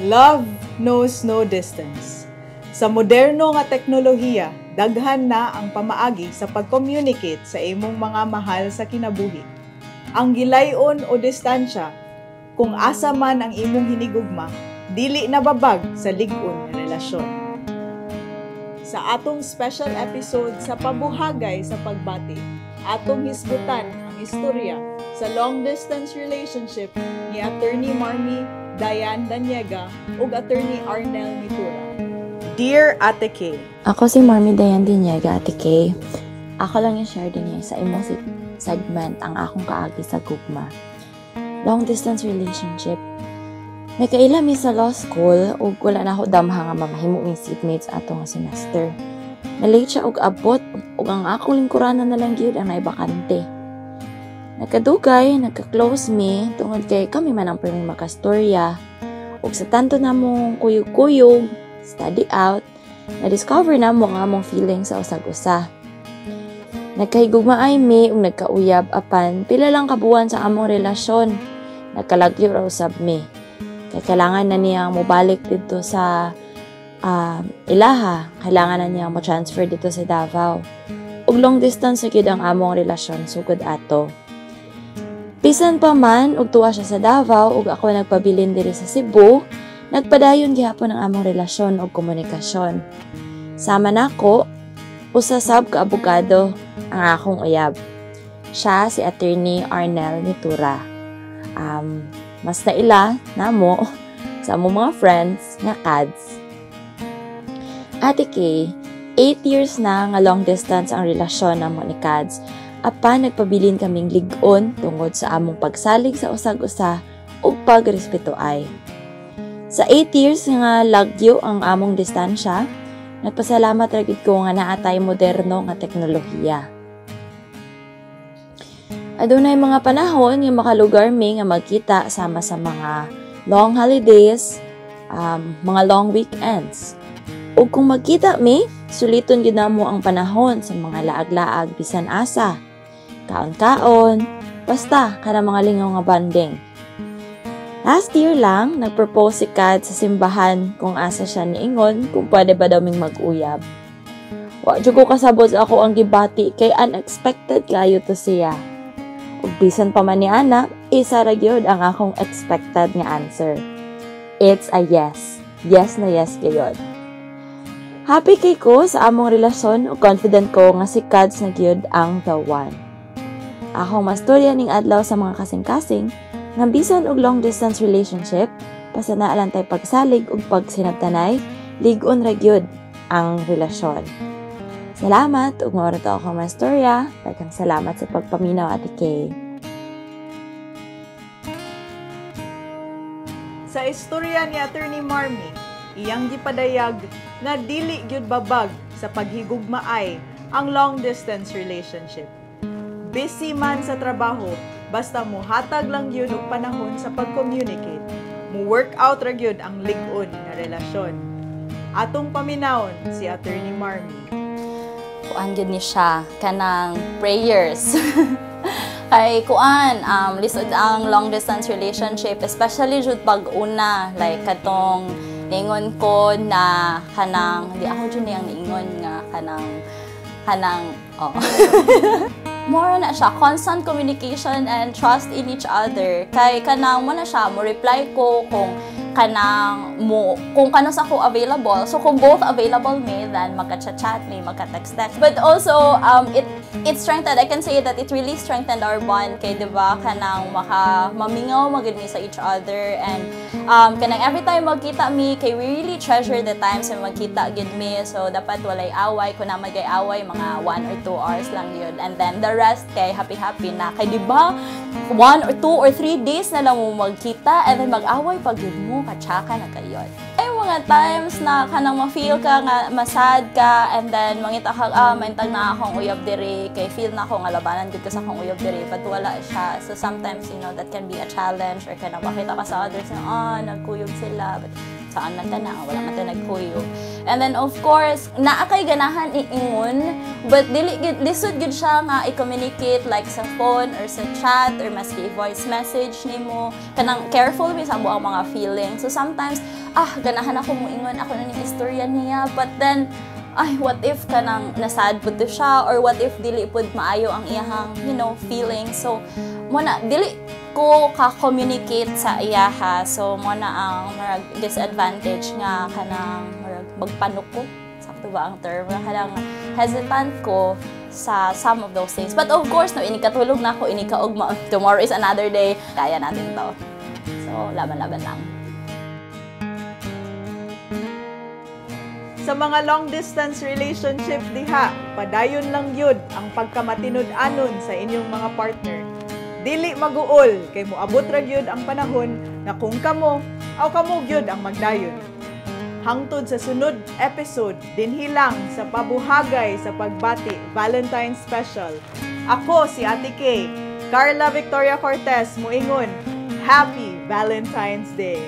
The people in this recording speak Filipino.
Love knows no distance. Sa moderno nga teknolohiya, daghan na ang pamaagi sa pag-communicate sa imong mga mahal sa kinabuhi. Ang gilayon o distansya, kung asa man ang imong hinigugma, dili nababag sa lig-on nga relasyon. Sa atong special episode sa Pabuhagay sa Pagbati, atong hisgutan ang istorya sa long-distance relationship ni Attorney Marmy Dayan Daniega ug Attorney Arnel Mitura. Dear Ate Kay, ako si Marmy Dayan Daniega, Ate Kay. Ako lang yung share din niya sa imong segment ang akong kaagi sa gugma. Long-distance relationship. Nagkaila mi sa law school ug wala na ako damha nga mamahimo ng seatmates ato nga semester. Na-late siya og abot ug ang akong lingkuranan na lang gyud ang naibakante. Nagkadugay, nagka-close me tungod kay kami man ang priming makastorya ug sa tanto namong kuyog-kuyog, study out, na-discover na mo nga among feeling sa usag-usa. Nagkahigugmaay mi ug nagkauyab apan pila lang kabuan sa among relasyon. Nagkalagyo raw usab mi. Kaya kailangan na niya mobalik dito sa Ilaha. Kailangan na niya mo-transfer dito sa Davao. Ug long distance gyud ang among relasyon sugod ato. Bisan pa man ug tuwa siya sa Davao ug ako nagpabilin diri sa Cebu, nagpadayon gihapon ang among relasyon ug komunikasyon. Sama nako usa sab ka abogado ang akong uyab. Siya si Attorney Arnel Mitura. Mas naila namo sa among mga friends nga CADS. Ate Kay, 8 years na nga long distance ang relasyon namo ni CADS. Apan nagpabilin kaming lig-on tungod sa among pagsalig sa usag-usa ug pagrespeto ay. Sa 8 years nga lagyo ang among distansya, nagpasalamat ra gid ko nga naatay moderno nga teknolohiya. Adunay mga panahon nga makalugar mi nga magkita sama sa mga long holidays, mga long weekends. Ug kung magkita mi, suliton gyud namo ang panahon sa mga laag-laag bisan asa. Kaon-kaon, basta kada mga lingaw nga banding. Last year lang, nag-propose si Kat sa simbahan kung asa siya niingon kung pwede ba daw ming mag-uyab. Wa jud ko kasabot ako ang gibati kay unexpected kayo to siya. Ug bisan pa man ni ana, isa ra gyud ang akong expected nga answer. It's a yes. Yes na yes gyud. Happy kay ko sa among relasyon ug confident ko nga si Kads na gyud ang the one. Akong mastorya ning adlaw sa mga kasing-kasing nga bisan og long distance relationship, pasana lang tay pagsalig ug pagsinabtanay, lig-on ra gyud ang relasyon. Salamat ug mao ra to akong mastorya. Daghang salamat sa pagpaminaw, Ate Kay. Sa istorya ni Attorney Marmy, iyang gipadayag nga dili gyud babag sa paghigugmaay ang long distance relationship. Busy man sa trabaho, basta muhatag lang gyud og panahon sa pag-communicate, mu work out ra gyud ang lig-on nga relasyon. Atong paminawon si Attorney Marmy. Kuan gyud ni siya kanang prayers. Ay kuan lisod ang long distance relationship, especially jud pag una like katong ningon ko na kanang di ako jud niyang niingon nga kanang more na siya constant communication and trust in each other. Kay kanang mo na siya mo reply ko kung kanang sa ko available. So kung both available me, then magka-chat me, magka-text. But also it strengthened, I can say that it really strengthened our bond kay diba kanang mamingaw magud mi sa each other, and kanang every time magkita mi kay we really treasure the times na magkita gid mi. So dapat walay away, kun na magay away mga 1 or 2 hours lang yun, and then the rest kay happy na kay diba 1 or 2 or 3 days na lang mo magkita and then mag-away pag yun mo katsaka na kayon. Ay mga times na kanang ma-feel ka nga masad ka, and then mangita ka maintag na akong uyab diri kay feel na ako nga labanan gud ko sa akong uyab diri but wala siya. So sometimes that can be a challenge, or kanang makita ka sa others na nagkuyog sila but saan man ta na, wala man ta nagkuyo. And then of course, naa kay ganahan iingon, but dili lisod gid siya nga i-communicate like sa phone or sa chat or maski voice message nimo. Kanang careful mi sa ang mga feelings. So sometimes, ganahan ako mo ingon ako na ning istorya niya, but then what if kanang nasad pud siya, or what if dili pud maayo ang iyahang, feelings. So muna dili ko ka-communicate sa iyaha. So muna ang marag disadvantage nga kanang marag magpanok ko. Sakto ba ang term? Kanang hesitant ko sa some of those things. But of course, no, inikatulog na ako, inikaugma. Tomorrow is another day. Kaya natin to. So, laban-laban lang. Sa mga long-distance relationship diha, padayon lang yun ang pagkamatinud-anon sa inyong mga partner. Dili maguol, kay moabot ra gyud ang panahon na kung kamo, kamo gyud ang magdayon. Hangtod sa sunod episode, dinhilang sa pabuhagay sa pagbati Valentine's Special. Ako si Ate Kay, Carla Victoria Cortez, muingon, Happy Valentine's Day!